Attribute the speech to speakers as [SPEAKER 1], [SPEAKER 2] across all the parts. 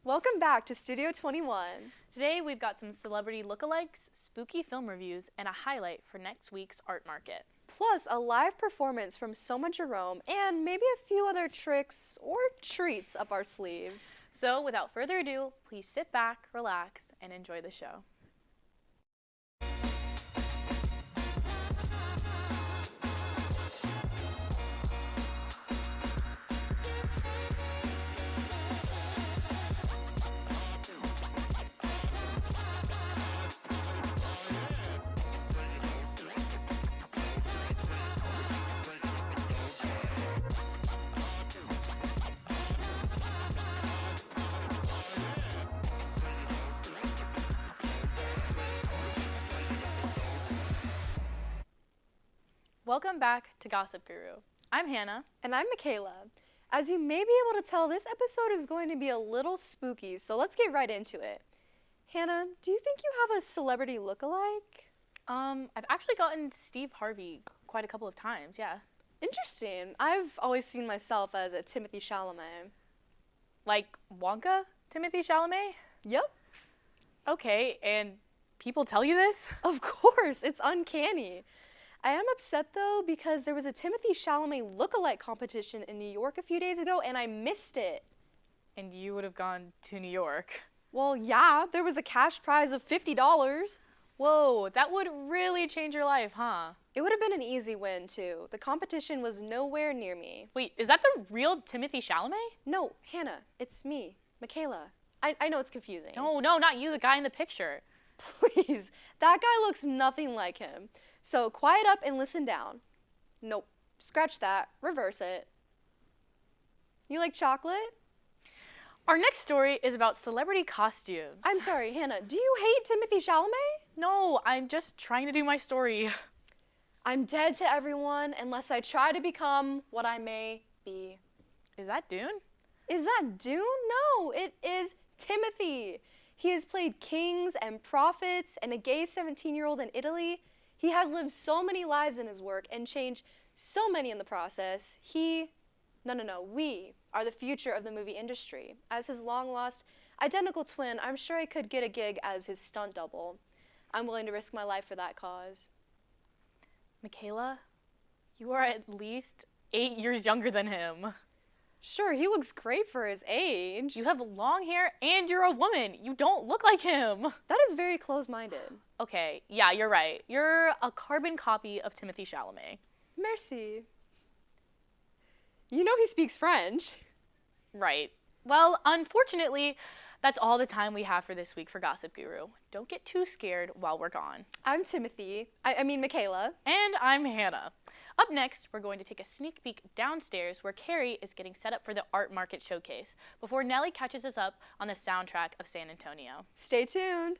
[SPEAKER 1] Welcome back to Studio 21.
[SPEAKER 2] Today we've got some celebrity lookalikes, spooky film reviews, and a highlight for next week's art market.
[SPEAKER 1] Plus a live performance from Soma Jerome and maybe a few other tricks or treats up our sleeves.
[SPEAKER 2] So without further ado, please sit back, relax, and enjoy the show. Welcome back to Gossip Guru. I'm Hannah.
[SPEAKER 1] And I'm Michaela. As you may be able to tell, this episode is going to be a little spooky, so let's get right into it. Hannah, do you think you have a celebrity lookalike?
[SPEAKER 2] I've actually gotten Steve Harvey quite a couple of times, yeah.
[SPEAKER 1] Interesting. I've always seen myself as a Timothée Chalamet.
[SPEAKER 2] Like Wonka, Timothée Chalamet?
[SPEAKER 1] Yep.
[SPEAKER 2] Okay, and people tell you this?
[SPEAKER 1] Of course, it's uncanny. I am upset though because there was a Timothée Chalamet lookalike competition in New York a few days ago and I missed it.
[SPEAKER 2] And you would have gone to New York.
[SPEAKER 1] Well, yeah, there was a cash prize of $50.
[SPEAKER 2] Whoa, that would really change your life, huh?
[SPEAKER 1] It would have been an easy win too. The competition was nowhere near me.
[SPEAKER 2] Wait, is that the real Timothée Chalamet?
[SPEAKER 1] No, Hannah, it's me, Michaela. I know it's confusing.
[SPEAKER 2] No, not you, the guy in the picture.
[SPEAKER 1] Please, that guy looks nothing like him. So quiet up and listen down. Nope, scratch that, reverse it. You like chocolate?
[SPEAKER 2] Our next story is about celebrity costumes.
[SPEAKER 1] I'm sorry, Hannah, do you hate Timothée Chalamet?
[SPEAKER 2] No, I'm just trying to do my story.
[SPEAKER 1] I'm dead to everyone unless I try to become what I may be.
[SPEAKER 2] Is that Dune?
[SPEAKER 1] Is that Dune? No, it is Timothy. He has played kings and prophets and a gay 17-year-old in Italy. He has lived so many lives in his work and changed so many in the process. We are the future of the movie industry. As his long-lost identical twin, I'm sure I could get a gig as his stunt double. I'm willing to risk my life for that cause.
[SPEAKER 2] Michaela, you are at least 8 years younger than him.
[SPEAKER 1] Sure, he looks great for his age.
[SPEAKER 2] You have long hair and you're a woman. You don't look like him.
[SPEAKER 1] That is very close-minded.
[SPEAKER 2] Okay, yeah, you're right. You're a carbon copy of Timothée Chalamet.
[SPEAKER 1] Merci. You know he speaks French.
[SPEAKER 2] Right. Well, unfortunately, that's all the time we have for this week for Gossip Guru. Don't get too scared while we're gone.
[SPEAKER 1] I'm Timothy. I mean Michaela.
[SPEAKER 2] And I'm Hannah. Up next, we're going to take a sneak peek downstairs where Carrie is getting set up for the art market showcase before Nellie catches us up on the soundtrack of San Antonio.
[SPEAKER 1] Stay tuned.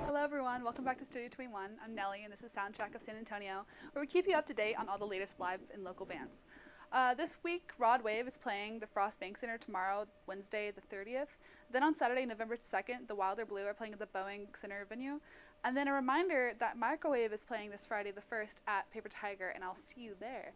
[SPEAKER 3] Hello everyone, welcome back to Studio 21. I'm Nellie and this is Soundtrack of San Antonio, where we keep you up to date on all the latest live and local bands. This week, Rod Wave is playing the Frost Bank Center tomorrow, Wednesday the 30th. Then on Saturday, November 2nd, the Wilder Blue are playing at the Boeing Center venue. And then a reminder that Microwave is playing this Friday the 1st at Paper Tiger, and I'll see you there.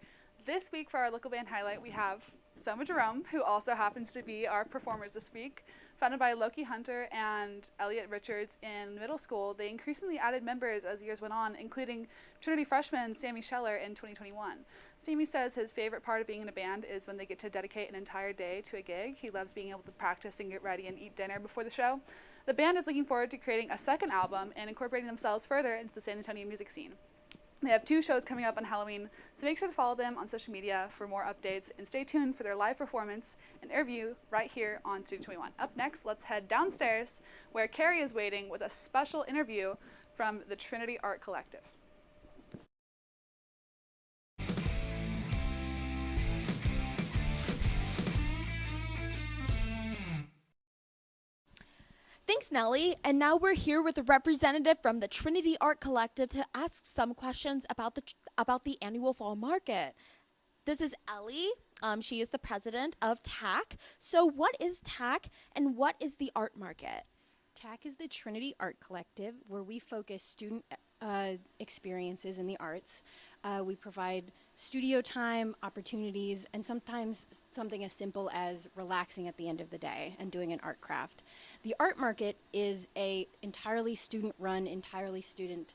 [SPEAKER 3] This week for our local band highlight, we have Soma Jerome, who also happens to be our performers this week. Founded by Loki Hunter and Elliot Richards in middle school, they increasingly added members as years went on, including Trinity freshman Sammy Scheller in 2021. Sammy says his favorite part of being in a band is when they get to dedicate an entire day to a gig. He loves being able to practice and get ready and eat dinner before the show. The band is looking forward to creating a second album and incorporating themselves further into the San Antonio music scene. They have 2 shows coming up on Halloween, so make sure to follow them on social media for more updates and stay tuned for their live performance and interview right here on Studio 21. Up next, let's head downstairs where Carrie is waiting with a special interview from the Trinity Art Collective.
[SPEAKER 4] Thanks, Nellie. And now we're here with a representative from the Trinity Art Collective to ask some questions about the annual fall market. This is Ellie. She is the president of TAC. So what is TAC and what is the art market?
[SPEAKER 5] TAC is the Trinity Art Collective, where we focus student experiences in the arts. We provide studio time, opportunities, and sometimes something as simple as relaxing at the end of the day and doing an art craft. The art market is a entirely student-run, entirely student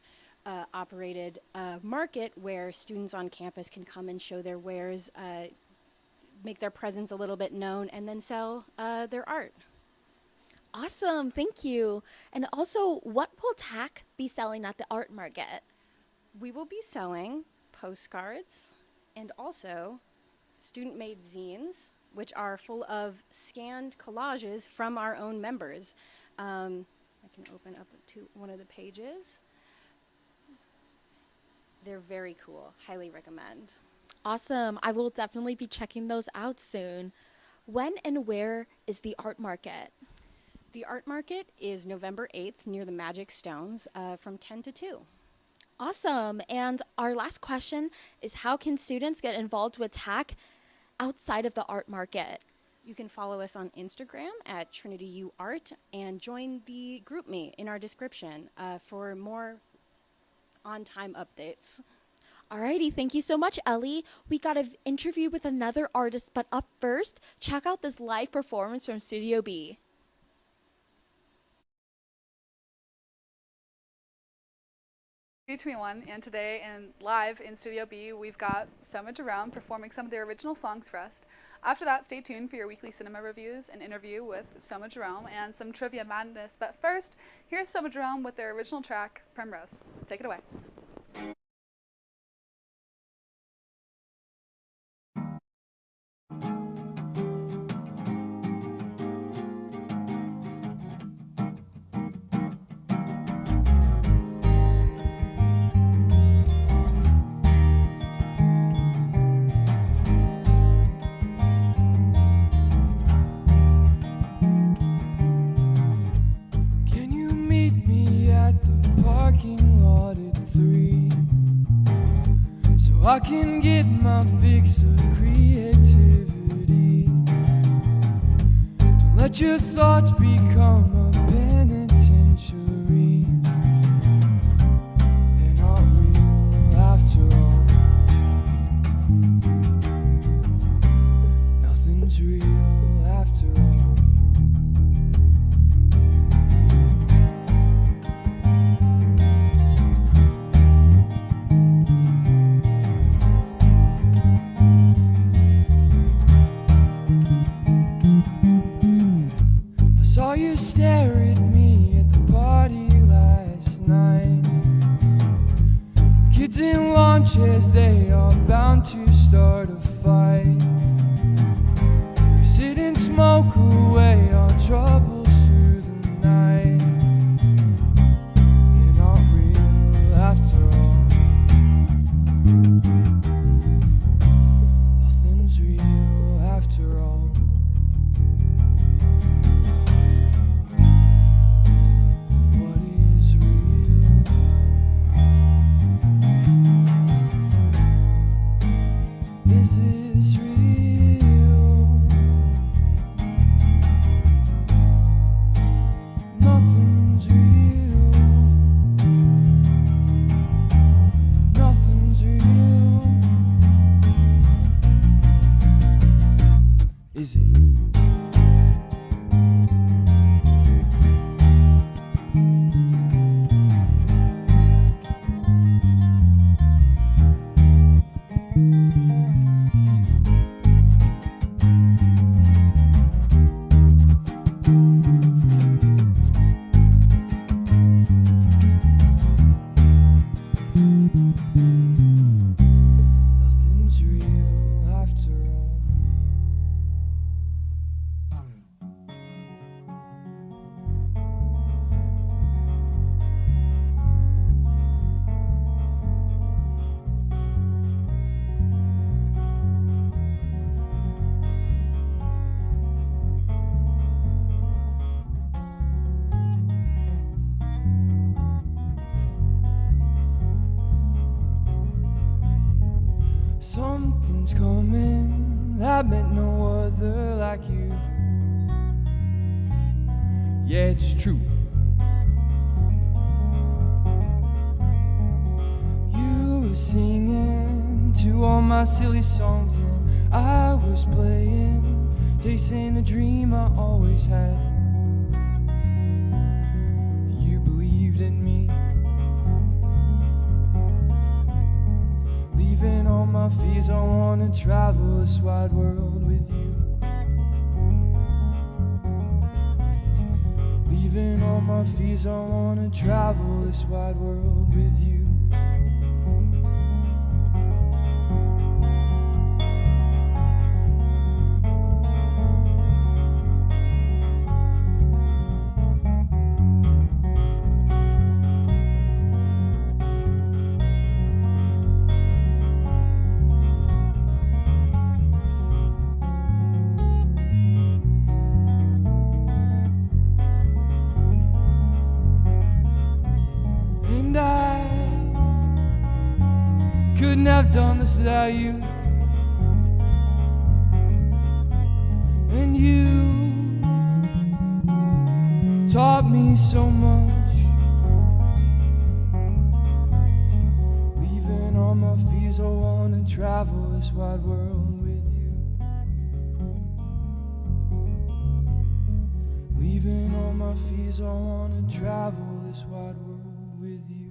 [SPEAKER 5] operated market where students on campus can come and show their wares, make their presence a little bit known, and then sell their art.
[SPEAKER 4] Awesome, thank you. And also, what will TAC be selling at the art market?
[SPEAKER 5] We will be selling postcards and also student-made zines, which are full of scanned collages from our own members. I can open up to one of the pages. They're very cool, highly recommend.
[SPEAKER 4] Awesome, I will definitely be checking those out soon. When and where is the art market?
[SPEAKER 5] The art market is November 8th near the Magic Stones from 10 to 2.
[SPEAKER 4] Awesome, and our last question is how can students get involved with TAC outside of the art market?
[SPEAKER 5] You can follow us on Instagram at TrinityUArt and join the GroupMe in our description for more on-time updates.
[SPEAKER 4] Alrighty, thank you so much, Ellie. We got an interview with another artist, but up first, check out this live performance from Studio B.
[SPEAKER 3] Studio 21, and today and live in Studio B, we've got Summer Jerome performing some of their original songs for us. After that, stay tuned for your weekly cinema reviews, an interview with Summer Jerome, and some trivia madness. But first, here's Summer Jerome with their original track, Primrose. Take it away.
[SPEAKER 6] I can get my fix of creativity. Don't let your thoughts become a penitentiary. They're not real after all. Nothing's real after all. Saw you stare at me at the party last night. Kids in lawn chairs, they are bound to start a fight. We sit and smoke away our troubles through the night. You're not real after all. Nothing's real after all. This is real. Something's coming that meant no other like you. Yeah, it's true. You were singing to all my silly songs, and I was playing, chasing a dream I always had. You believed in me, leaving all my fears. I wanna travel this wide world with you. Leaving all my fears, I wanna travel this wide world with you. And I couldn't have done this without you. And you taught me so much, leaving all my fears. I wanna travel this wide world with you. Leaving all my fears. I wanna travel this wide world with you.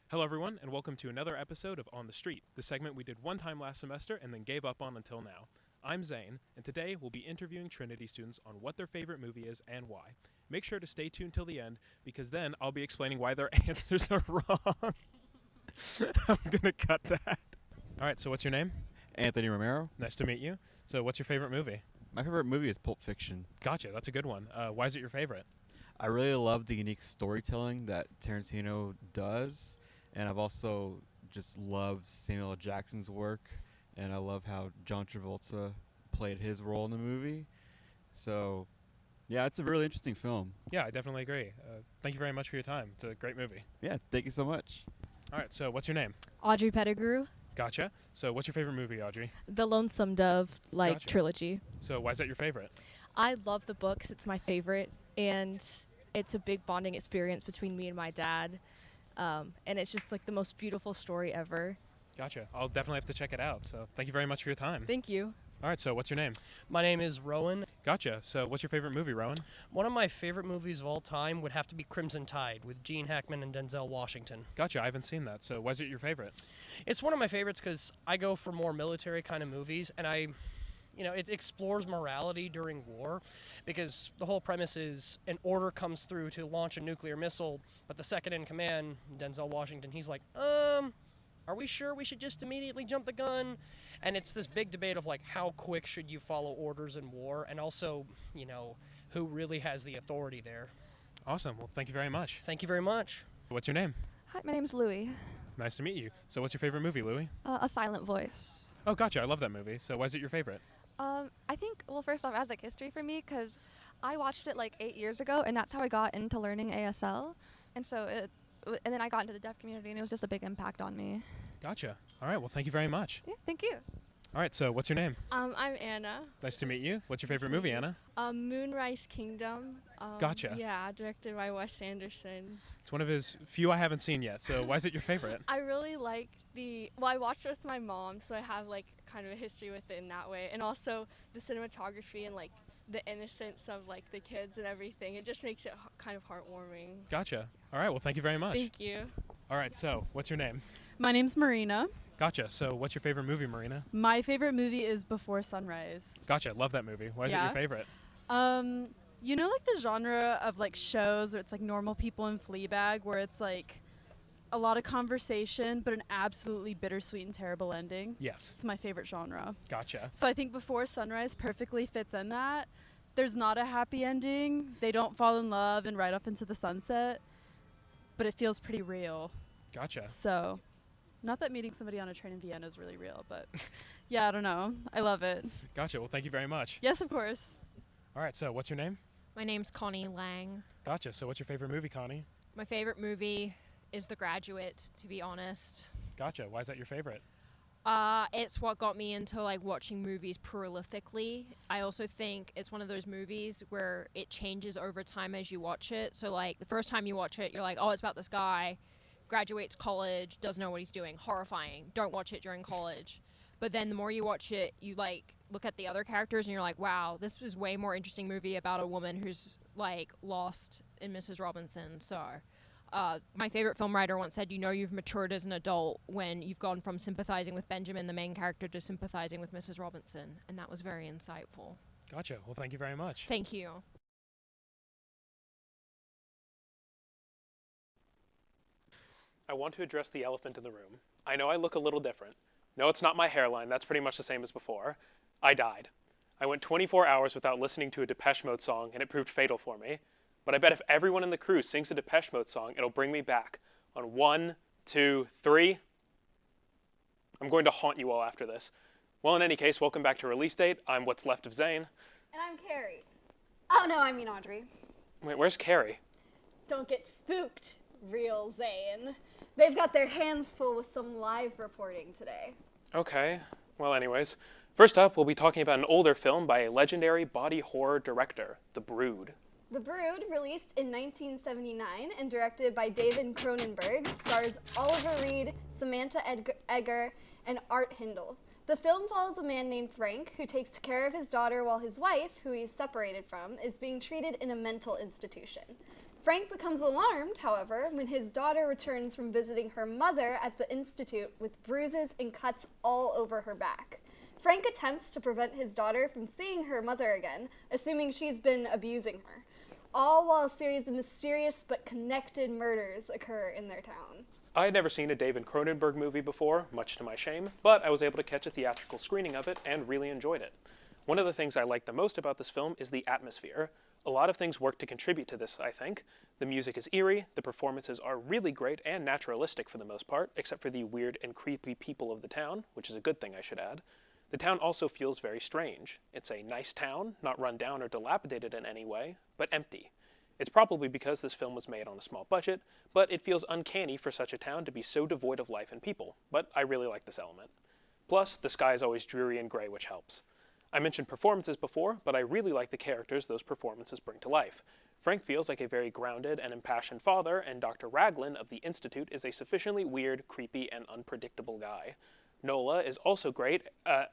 [SPEAKER 7] Hello, everyone, and welcome to another episode of On the Street, the segment we did one time last semester and then gave up on until now. I'm Zane, and today we'll be interviewing Trinity students on what their favorite movie is and why. Make sure to stay tuned till the end, because then I'll be explaining why their answers are wrong. I'm gonna cut that. All right, so what's your name?
[SPEAKER 8] Anthony Romero.
[SPEAKER 7] Nice to meet you. So what's your favorite movie?
[SPEAKER 8] My favorite movie is Pulp Fiction.
[SPEAKER 7] Gotcha, that's a good one. Why is it your favorite?
[SPEAKER 8] I really love the unique storytelling that Tarantino does, and I've also just loved Samuel L. Jackson's work, and I love how John Travolta played his role in the movie. So Yeah, it's a really interesting film.
[SPEAKER 7] Yeah, I definitely agree. Thank you very much for your time. It's a great movie.
[SPEAKER 8] Yeah, thank you so much.
[SPEAKER 7] All right, so what's your name?
[SPEAKER 9] Audrey Pettigrew,
[SPEAKER 7] Gotcha. So what's your favorite movie, Audrey?
[SPEAKER 9] the Lonesome Dove
[SPEAKER 7] Gotcha.
[SPEAKER 9] trilogy.
[SPEAKER 7] So why is that your favorite?
[SPEAKER 9] I love the books. It's my favorite, and it's a big bonding experience between me and my dad. And it's just like the most beautiful story ever.
[SPEAKER 7] Gotcha. I'll definitely have to check it out. So thank you very much for your time.
[SPEAKER 9] Thank you.
[SPEAKER 7] All right, so what's your name?
[SPEAKER 10] My name is Rowan.
[SPEAKER 7] Gotcha. So what's your favorite movie, Rowan?
[SPEAKER 10] One of my favorite movies of all time would have to be Crimson Tide with Gene Hackman and Denzel Washington.
[SPEAKER 7] Gotcha. I haven't seen that. So why is it your favorite?
[SPEAKER 10] It's one of my favorites because I go for more military kind of movies, and it explores morality during war, because the whole premise is an order comes through to launch a nuclear missile, but the second in command, Denzel Washington, he's like, are we sure we should just immediately jump the gun? And it's this big debate of like, how quick should you follow orders in war, and also, who really has the authority there.
[SPEAKER 7] Awesome. Well, thank you very much.
[SPEAKER 10] Thank you very much.
[SPEAKER 7] What's your name?
[SPEAKER 11] Hi, my name's Louie.
[SPEAKER 7] Nice to meet you. So what's your favorite movie, Louie?
[SPEAKER 11] A Silent Voice.
[SPEAKER 7] Oh, gotcha. I love that movie. So why is it your favorite?
[SPEAKER 11] I think, well, first off, it has like history for me because I watched it like 8 years ago, and that's how I got into learning ASL. And so and then I got into the deaf community, and it was just a big impact on me.
[SPEAKER 7] Gotcha. All right. Well, thank you very much.
[SPEAKER 11] Yeah, thank you.
[SPEAKER 7] All right. So what's your name?
[SPEAKER 12] I'm Anna.
[SPEAKER 7] Nice to meet you. What's your favorite movie, Anna?
[SPEAKER 12] Moonrise Kingdom.
[SPEAKER 7] Gotcha.
[SPEAKER 12] Yeah, directed by Wes Anderson.
[SPEAKER 7] It's one of his few I haven't seen yet. So why is it your favorite?
[SPEAKER 12] I really like I watched it with my mom, so I have like kind of a history with it in that way. And also the cinematography and like the innocence of like the kids and everything. It just makes it kind of heartwarming.
[SPEAKER 7] Gotcha. All right. Well, thank you very much.
[SPEAKER 12] Thank you.
[SPEAKER 7] All right. So what's your name?
[SPEAKER 13] My name's Marina.
[SPEAKER 7] Gotcha. So what's your favorite movie, Marina?
[SPEAKER 13] My favorite movie is Before Sunrise.
[SPEAKER 7] Gotcha. Love that movie. Why is it your favorite?
[SPEAKER 13] Like the genre of like shows where it's like normal people in Fleabag, where it's like a lot of conversation but an absolutely bittersweet and terrible ending.
[SPEAKER 7] Yes.
[SPEAKER 13] It's my favorite genre.
[SPEAKER 7] Gotcha.
[SPEAKER 13] So I think Before Sunrise perfectly fits in that. There's not a happy ending. They don't fall in love and ride off into the sunset, but it feels pretty real.
[SPEAKER 7] Gotcha.
[SPEAKER 13] So, not that meeting somebody on a train in Vienna is really real, but yeah, I don't know. I love it.
[SPEAKER 7] Gotcha. Well, thank you very much.
[SPEAKER 13] Yes, of course.
[SPEAKER 7] All right. So what's your name?
[SPEAKER 9] My name's Connie Lang.
[SPEAKER 7] Gotcha. So what's your favorite movie, Connie?
[SPEAKER 9] My favorite movie is The Graduate, to be honest.
[SPEAKER 7] Gotcha. Why is that your favorite?
[SPEAKER 9] It's what got me into like watching movies prolifically. I also think it's one of those movies where it changes over time as you watch it. So like the first time you watch it, you're like, oh, it's about this guy, graduates college, doesn't know what he's doing, horrifying. Don't watch it during college. But then the more you watch it, you like look at the other characters and you're like, wow, this was way more interesting movie about a woman who's like lost in Mrs. Robinson. So my favorite film writer once said, you've matured as an adult when you've gone from sympathizing with Benjamin, the main character, to sympathizing with Mrs. Robinson. And that was very insightful.
[SPEAKER 7] Gotcha. Well, thank you very much.
[SPEAKER 9] Thank you.
[SPEAKER 7] I want to address the elephant in the room. I know I look a little different. No, it's not my hairline. That's pretty much the same as before. I died. I went 24 hours without listening to a Depeche Mode song, and it proved fatal for me. But I bet if everyone in the crew sings a Depeche Mode song, it'll bring me back. On 1, 2, 3. I'm going to haunt you all after this. Well, in any case, welcome back to Release Date. I'm what's left of Zane.
[SPEAKER 14] And I'm Carrie. Oh, no, I mean Audrey.
[SPEAKER 7] Wait, where's Carrie?
[SPEAKER 14] Don't get spooked, real Zane. They've got their hands full with some live reporting today.
[SPEAKER 7] Okay. Well, anyways. First up, we'll be talking about an older film by a legendary body horror director, The Brood.
[SPEAKER 14] The Brood, released in 1979 and directed by David Cronenberg, stars Oliver Reed, Samantha Eggar, and Art Hindle. The film follows a man named Frank who takes care of his daughter while his wife, who he's separated from, is being treated in a mental institution. Frank becomes alarmed, however, when his daughter returns from visiting her mother at the institute with bruises and cuts all over her back. Frank attempts to prevent his daughter from seeing her mother again, assuming she's been abusing her, all while a series of mysterious but connected murders occur in their town.
[SPEAKER 7] I had never seen a David Cronenberg movie before, much to my shame, but I was able to catch a theatrical screening of it and really enjoyed it. One of the things I like the most about this film is the atmosphere. A lot of things work to contribute to this, I think. The music is eerie, the performances are really great and naturalistic for the most part, except for the weird and creepy people of the town, which is a good thing I should add. The town also feels very strange. It's a nice town, not run down or dilapidated in any way, but empty. It's probably because this film was made on a small budget, but it feels uncanny for such a town to be so devoid of life and people, but I really like this element. Plus, the sky is always dreary and gray, which helps. I mentioned performances before, but I really like the characters those performances bring to life. Frank feels like a very grounded and impassioned father, and Dr. Raglan of the Institute is a sufficiently weird, creepy, and unpredictable guy. Nola is also great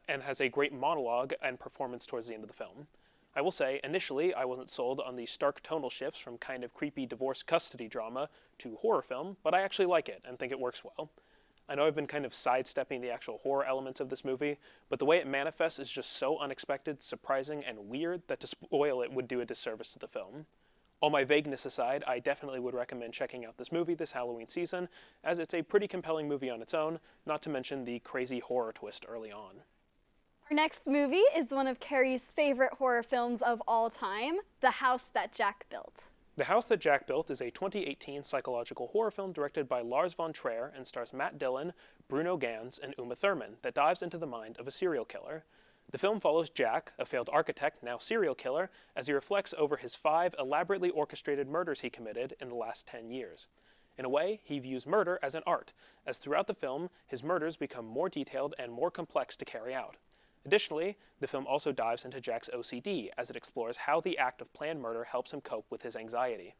[SPEAKER 7] and has a great monologue and performance towards the end of the film. I will say, initially, I wasn't sold on the stark tonal shifts from kind of creepy divorce custody drama to horror film, but I actually like it and think it works well. I know I've been kind of sidestepping the actual horror elements of this movie, but the way it manifests is just so unexpected, surprising, and weird that to spoil it would do a disservice to the film. All my vagueness aside, I definitely would recommend checking out this movie this Halloween season, as it's a pretty compelling movie on its own, not to mention the crazy horror twist early on.
[SPEAKER 14] Our next movie is one of Carrie's favorite horror films of all time, The House That Jack Built.
[SPEAKER 7] The House That Jack Built is a 2018 psychological horror film directed by Lars von Trier and stars Matt Dillon, Bruno Ganz, and Uma Thurman that dives into the mind of a serial killer. The film follows Jack, a failed architect, now serial killer, as he reflects over his 5 elaborately orchestrated murders he committed in the last 10 years. In a way, he views murder as an art, as throughout the film, his murders become more detailed and more complex to carry out. Additionally, the film also dives into Jack's OCD, as it explores how the act of planned murder helps him cope with his anxiety.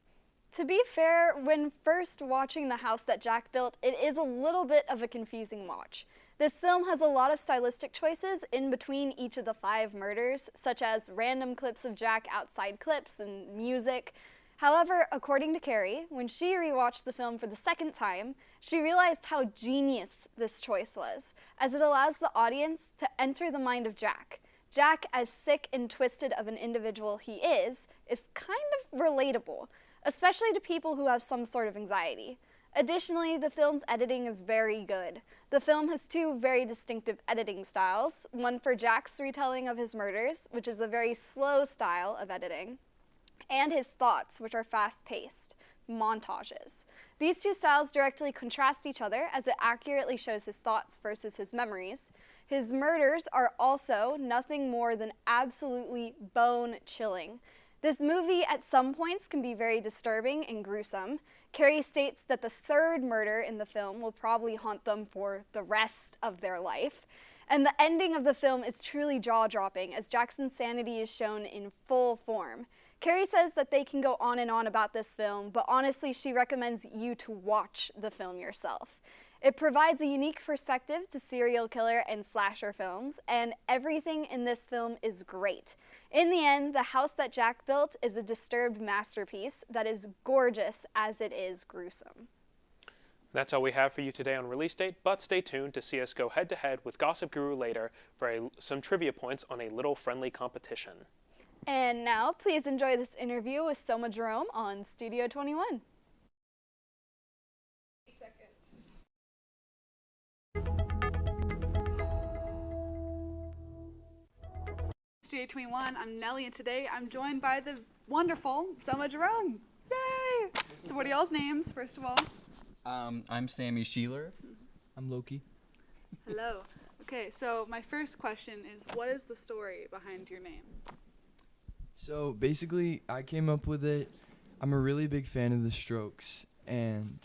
[SPEAKER 14] To be fair, when first watching The House That Jack Built, it is a little bit of a confusing watch. This film has a lot of stylistic choices in between each of the 5 murders, such as random clips of Jack outside clips and music. However, according to Carrie, when she rewatched the film for the second time, she realized how genius this choice was, as it allows the audience to enter the mind of Jack. Jack, as sick and twisted of an individual he is kind of relatable, especially to people who have some sort of anxiety. Additionally, the film's editing is very good. The film has 2 very distinctive editing styles, one for Jack's retelling of his murders, which is a very slow style of editing, and his thoughts, which are fast-paced, montages. These 2 styles directly contrast each other as it accurately shows his thoughts versus his memories. His murders are also nothing more than absolutely bone-chilling. This movie at some points can be very disturbing and gruesome. Carrie states that the 3rd murder in the film will probably haunt them for the rest of their life. And the ending of the film is truly jaw-dropping as Jack's insanity is shown in full form. Carrie says that they can go on and on about this film, but honestly she recommends you to watch the film yourself. It provides a unique perspective to serial killer and slasher films, and everything in this film is great. In the end, The House That Jack Built is a disturbed masterpiece that is gorgeous as it is gruesome.
[SPEAKER 7] That's all we have for you today on release date, but stay tuned to see us go head-to-head with Gossip Guru later for some trivia points on a little friendly competition.
[SPEAKER 14] And now, please enjoy this interview with Soma Jerome on Studio 21.
[SPEAKER 3] Studio 21, I'm Nellie, and today I'm joined by the wonderful Soma Jerome. Yay! So what are y'all's names, first of all?
[SPEAKER 15] I'm Sammy Sheeler.
[SPEAKER 6] I'm Loki.
[SPEAKER 3] Hello. Okay, so my first question is, what is the story behind your name?
[SPEAKER 6] So basically, I came up with it. I'm a really big fan of The Strokes, and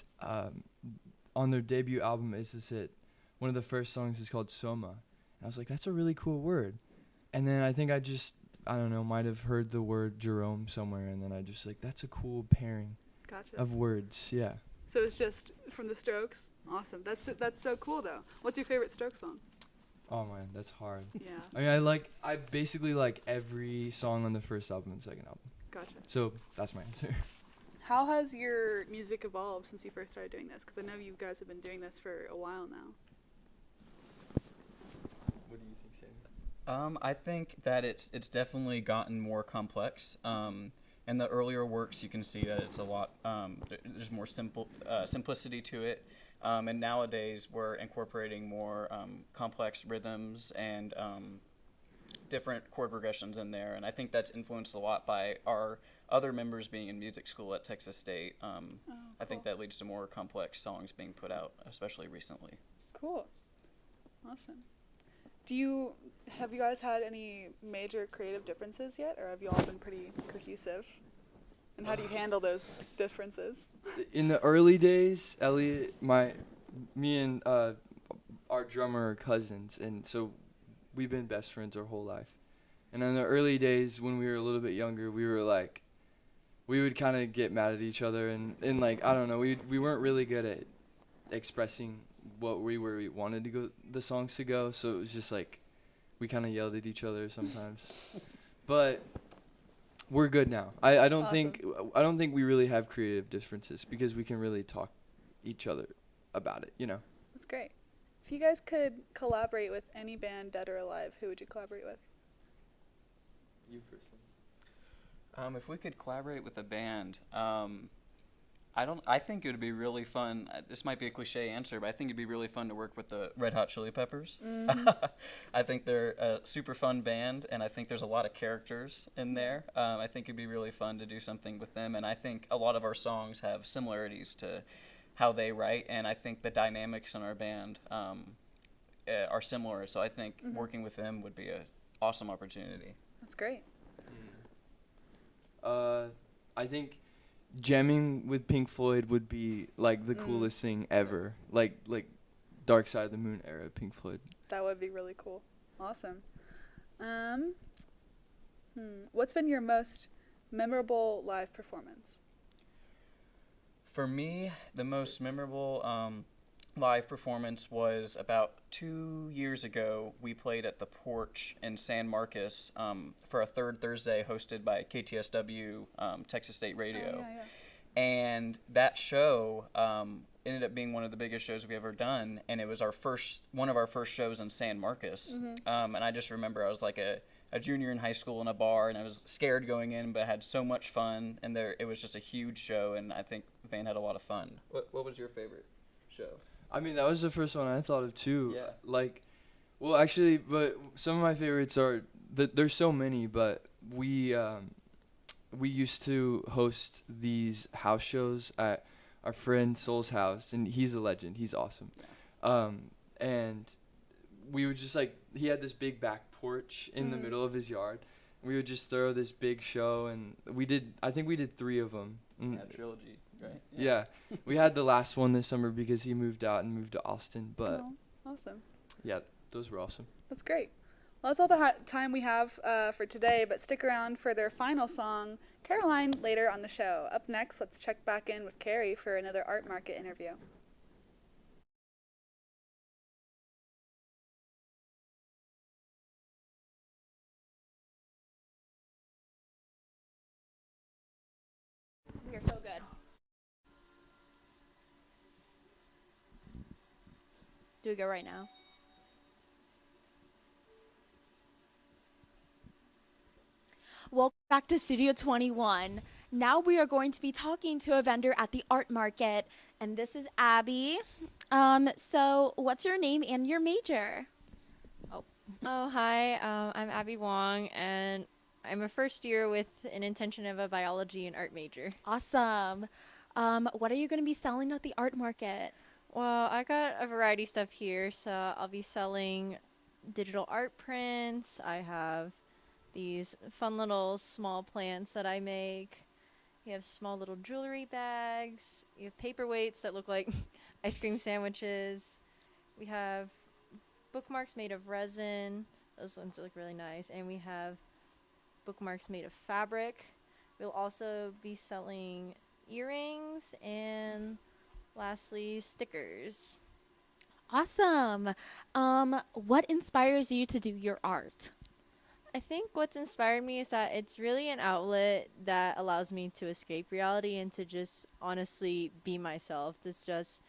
[SPEAKER 6] on their debut album, Is This It?, one of the first songs is called Soma. And I was like, that's a really cool word. And then I think I don't know, might have heard the word Jerome somewhere, and then I just like, that's a cool pairing of words, yeah.
[SPEAKER 3] So it's just from the Strokes? Awesome. That's so cool, though. What's your favorite Strokes song?
[SPEAKER 6] Oh man, that's hard.
[SPEAKER 3] Yeah.
[SPEAKER 6] I mean, I basically like every song on the first album and second album.
[SPEAKER 3] Gotcha.
[SPEAKER 6] So that's my answer.
[SPEAKER 3] How has your music evolved since you first started doing this? Because I know you guys have been doing this for a while now.
[SPEAKER 6] What do you think, Sam?
[SPEAKER 15] I think that it's definitely gotten more complex. In the earlier works, you can see that it's a lot. There's more simplicity to it, and nowadays we're incorporating more complex rhythms and different chord progressions in there. And I think that's influenced a lot by our other members being in music school at Texas State.
[SPEAKER 3] Cool.
[SPEAKER 15] I think that leads to more complex songs being put out, especially recently.
[SPEAKER 3] Cool. Awesome. Have you guys had any major creative differences yet, or have you all been pretty cohesive? And how do you handle those differences?
[SPEAKER 6] In the early days, Elliot, me and our drummer are cousins, and so we've been best friends our whole life. And in the early days, when we were a little bit younger, we would kind of get mad at each other, and like, I don't know, we weren't really good at expressing where we wanted the songs to go, so it was just like we kind of yelled at each other sometimes. But we're good now. I don't think we really have creative differences because we can really talk each other about it, you know.
[SPEAKER 3] That's great. If you guys could collaborate with any band, dead or alive, who would you collaborate with?
[SPEAKER 6] You first.
[SPEAKER 15] If we could collaborate with a band, I think it would be really fun. This might be a cliche answer, but I think it'd be really fun to work with the Red Hot Chili Peppers.
[SPEAKER 3] Mm-hmm.
[SPEAKER 15] I think they're a super fun band, and I think there's a lot of characters in there. I think it'd be really fun to do something with them, and I think a lot of our songs have similarities to how they write, and I think the dynamics in our band are similar. So I think working with them would be an awesome opportunity.
[SPEAKER 3] That's great.
[SPEAKER 6] I think jamming with Pink Floyd would be like the coolest thing ever. Like Dark Side of the Moon era Pink Floyd.
[SPEAKER 3] That would be really cool. Awesome. What's been your most memorable live performance?
[SPEAKER 15] For me, the most memorable live performance was about 2 years ago. We played at the Porch in San Marcos for a third Thursday hosted by KTSW, Texas State Radio.
[SPEAKER 3] Oh, yeah.
[SPEAKER 15] And that show ended up being one of the biggest shows we've ever done, and it was one of our first shows in San Marcos. And I just remember I was like a junior in high school in a bar, and I was scared going in, but I had so much fun, and it was just a huge show, and I think the band had a lot of fun. What was your favorite show?
[SPEAKER 6] I mean, that was the first one I thought of too.
[SPEAKER 15] Yeah.
[SPEAKER 6] Like, well, actually, but some of my favorites are there's so many, but we used to host these house shows at our friend Soul's house, and he's a legend. He's awesome. And we would just he had this big back porch in the middle of his yard. We would just throw this big show, and I think we did 3 of them.
[SPEAKER 15] Yeah, trilogy, right?
[SPEAKER 6] Yeah. We had the last one this summer because he moved out and moved to Austin, but
[SPEAKER 3] Awesome.
[SPEAKER 6] yeah, those were awesome.
[SPEAKER 3] That's great. Well, that's all the time we have for today, but stick around for their final song, Caroline, later on the show. Up next, let's check back in with Carrie for another art market interview.
[SPEAKER 4] You're so good. Do we go right now? Welcome back to Studio 21. Now we are going to be talking to a vendor at the art market, and this is Abby. So what's your name and your major?
[SPEAKER 16] Oh, hi. I'm Abby Wong, and I'm a first year with an intention of a biology and art major.
[SPEAKER 4] Awesome. What are you going to be selling at the art market?
[SPEAKER 16] Well, I got a variety of stuff here, so I'll be selling digital art prints. I have these fun little small plants that I make. You have small little jewelry bags. You have paperweights that look like ice cream sandwiches. We have bookmarks made of resin. Those ones look really nice. And we have bookmarks made of fabric. We'll also be selling earrings and lastly stickers.
[SPEAKER 4] Awesome. What inspires you to do your art?
[SPEAKER 16] I think what's inspired me is that it's really an outlet that allows me to escape reality and to just honestly be myself. It's just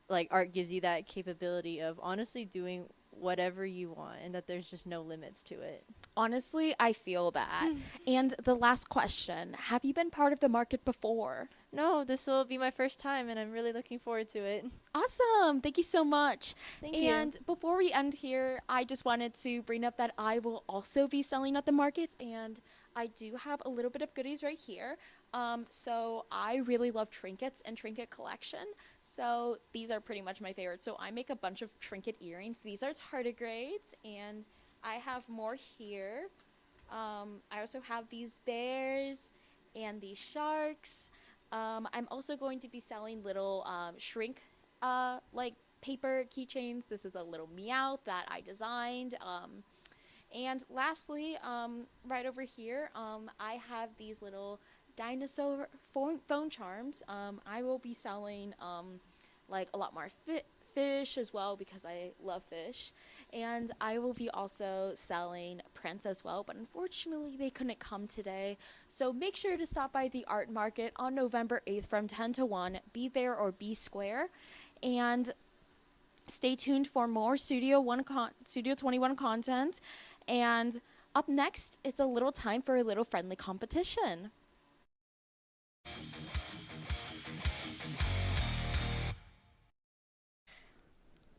[SPEAKER 16] like art gives you that capability of honestly doing whatever you want and that there's just no limits to it.
[SPEAKER 4] Honestly, I feel that. And the last question, have you been part of the market before?
[SPEAKER 16] No, this will be my first time and I'm really looking forward to it.
[SPEAKER 4] Awesome. Thank you so much.
[SPEAKER 16] Thank you.
[SPEAKER 4] And before we end here, I just wanted to bring up that I will also be selling at the market, and I do have a little bit of goodies right here. So I really love trinkets and trinket collection. So these are pretty much my favorite. So I make a bunch of trinket earrings. These are tardigrades, and I have more here. I also have these bears and these sharks. I'm also going to be selling little shrink like paper keychains. This is a little Meowth that I designed. And lastly, right over here, I have these little dinosaur phone charms. I will be selling like a lot more fish as well because I love fish. And I will be also selling prints as well, but unfortunately they couldn't come today. So make sure to stop by the art market on November 8th from 10 to 1. Be there or be square. And stay tuned for more Studio 21 content. And up next, it's a little time for a little friendly competition.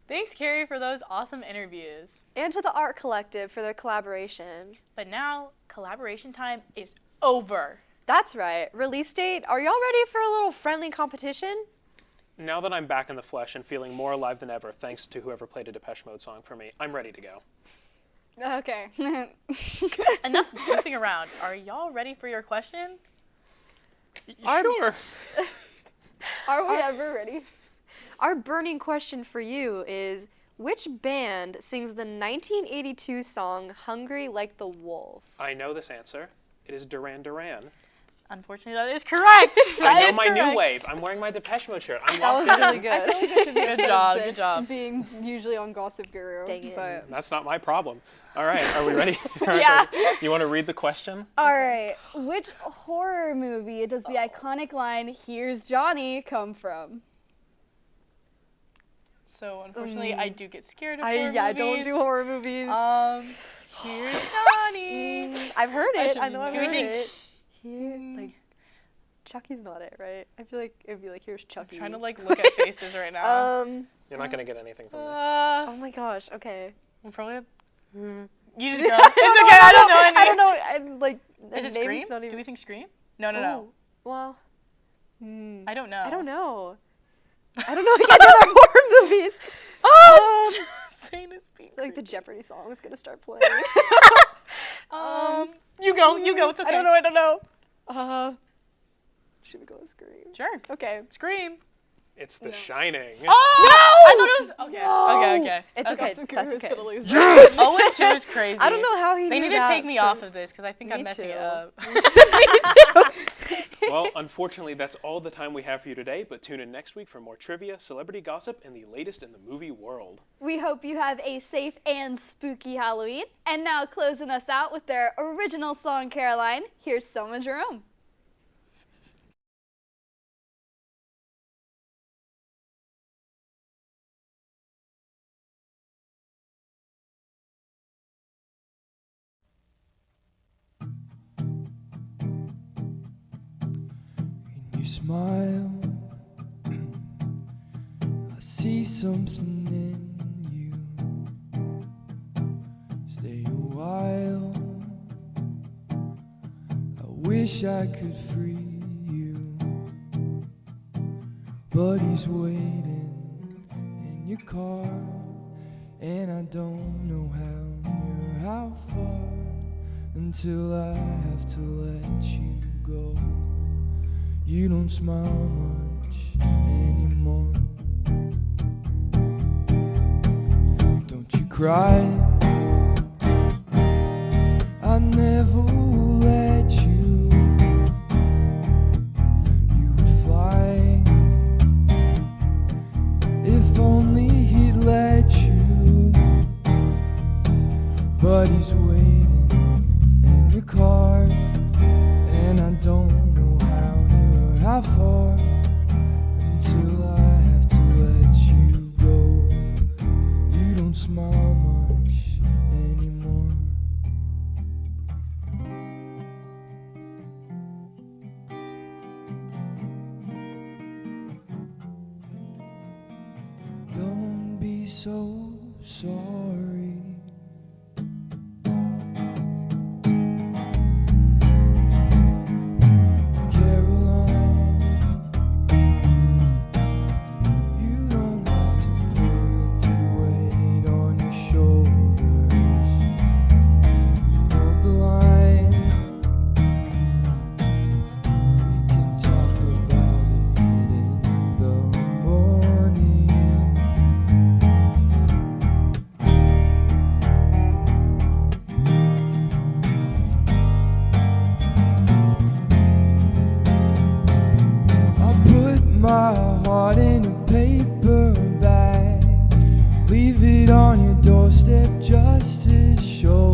[SPEAKER 2] Thanks, Carrie, for those awesome interviews.
[SPEAKER 1] And to the Art Collective for their collaboration.
[SPEAKER 2] But now, collaboration time is over.
[SPEAKER 1] That's right. Release date, are y'all ready for a little friendly competition?
[SPEAKER 7] Now that I'm back in the flesh and feeling more alive than ever, thanks to whoever played a Depeche Mode song for me, I'm ready to go.
[SPEAKER 14] Okay.
[SPEAKER 2] Enough goofing around. Are y'all ready for your question?
[SPEAKER 7] Sure.
[SPEAKER 14] Are we ever ready?
[SPEAKER 1] Our burning question for you is, which band sings the 1982 song Hungry Like the Wolf?
[SPEAKER 7] I know this answer. It is Duran Duran.
[SPEAKER 2] Unfortunately, that is correct.
[SPEAKER 7] I know my new wave. I'm wearing my Depeche Mode shirt. I'm
[SPEAKER 14] That was
[SPEAKER 7] locked in.
[SPEAKER 14] really good. I feel like I should be
[SPEAKER 2] Good job, good job.
[SPEAKER 14] Being usually on Gossip Guru.
[SPEAKER 1] Dang it.
[SPEAKER 14] But
[SPEAKER 7] That's not my problem. All right, are we ready?
[SPEAKER 14] Yeah.
[SPEAKER 7] You want to read the question?
[SPEAKER 14] all right, which horror movie does the iconic line "Here's Johnny" come from?
[SPEAKER 2] So, unfortunately, I do get scared of
[SPEAKER 1] I
[SPEAKER 2] horror
[SPEAKER 1] yeah,
[SPEAKER 2] movies.
[SPEAKER 1] don't do horror movies.
[SPEAKER 2] Here's Johnny.
[SPEAKER 1] I've heard it. I
[SPEAKER 2] should
[SPEAKER 1] know I've
[SPEAKER 2] do we
[SPEAKER 1] heard
[SPEAKER 2] think
[SPEAKER 1] it. Here, like, Chucky's not it, right? I feel like it'd be like, here's Chucky.
[SPEAKER 2] I'm trying to like look at faces right now.
[SPEAKER 7] You're not going to get anything from me.
[SPEAKER 1] Oh my gosh. Okay.
[SPEAKER 2] We'll probably have, you just go. It's okay. I don't know any.
[SPEAKER 1] I don't know. I'm like.
[SPEAKER 2] Is it
[SPEAKER 1] name's
[SPEAKER 2] Scream?
[SPEAKER 1] not even-
[SPEAKER 2] Do we think Scream? No, no, no.
[SPEAKER 1] Ooh, well,
[SPEAKER 2] I don't know.
[SPEAKER 1] I don't know. I don't know like any other horror movies.
[SPEAKER 2] Zane is being
[SPEAKER 1] Like the Jeopardy song is gonna start playing.
[SPEAKER 2] You go. It's okay.
[SPEAKER 1] I don't know. Should we go with Scream?
[SPEAKER 2] Sure.
[SPEAKER 1] Okay.
[SPEAKER 2] Scream.
[SPEAKER 7] It's The Shining.
[SPEAKER 2] Oh! I thought it was. Okay. Okay.
[SPEAKER 1] It's okay. That's okay.
[SPEAKER 14] Gonna lose.
[SPEAKER 2] 0-2 is crazy.
[SPEAKER 1] I don't know how he
[SPEAKER 2] They
[SPEAKER 1] knew
[SPEAKER 2] need to
[SPEAKER 1] that
[SPEAKER 2] take me
[SPEAKER 1] for-
[SPEAKER 2] off of this because I think I'm
[SPEAKER 1] Me
[SPEAKER 2] messing
[SPEAKER 1] too.
[SPEAKER 2] it up.
[SPEAKER 7] Well, unfortunately, that's all the time we have for you today, but tune in next week for more trivia, celebrity gossip, and the latest in the movie world.
[SPEAKER 14] We hope you have a safe and spooky Halloween. And now closing us out with their original song, Caroline, here's Selma Jerome.
[SPEAKER 6] You smile, I see something in you. Stay a while, I wish I could free you, but he's waiting in your car, and I don't know how near, how far, until I have to let you go. You don't smile much anymore. Don't you cry, I never will let you. You would fly if only he'd let you, but he's waiting in your car, and I don't how far until I have to let you go. You don't smile much anymore. Don't be so sorry. Caroline, my heart in a paper bag. Leave it on your doorstep just to show